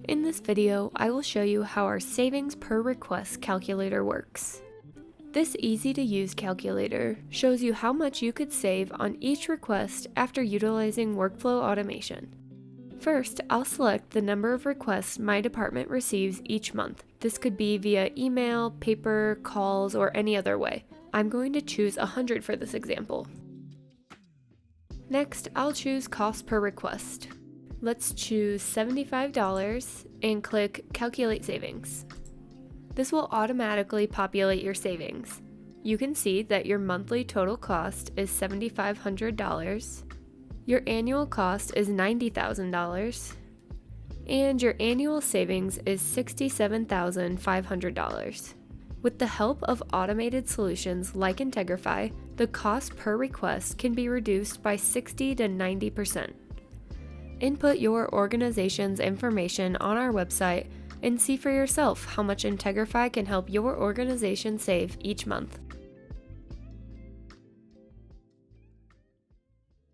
In this video, I will show you how our savings per request calculator works. This easy-to-use calculator shows you how much you could save on each request after utilizing workflow automation. First, I'll select the number of requests my department receives each month. This could be via email, paper, calls, or any other way. I'm going to choose 100 for this example. Next, I'll choose cost per request. Let's choose $75 and click Calculate Savings. This will automatically populate your savings. You can see that your monthly total cost is $7,500, your annual cost is $90,000, and your annual savings is $67,500. With the help of automated solutions like Integrify, the cost per request can be reduced by 60 to 90%. Input your organization's information on our website and see for yourself how much Integrify can help your organization save each month.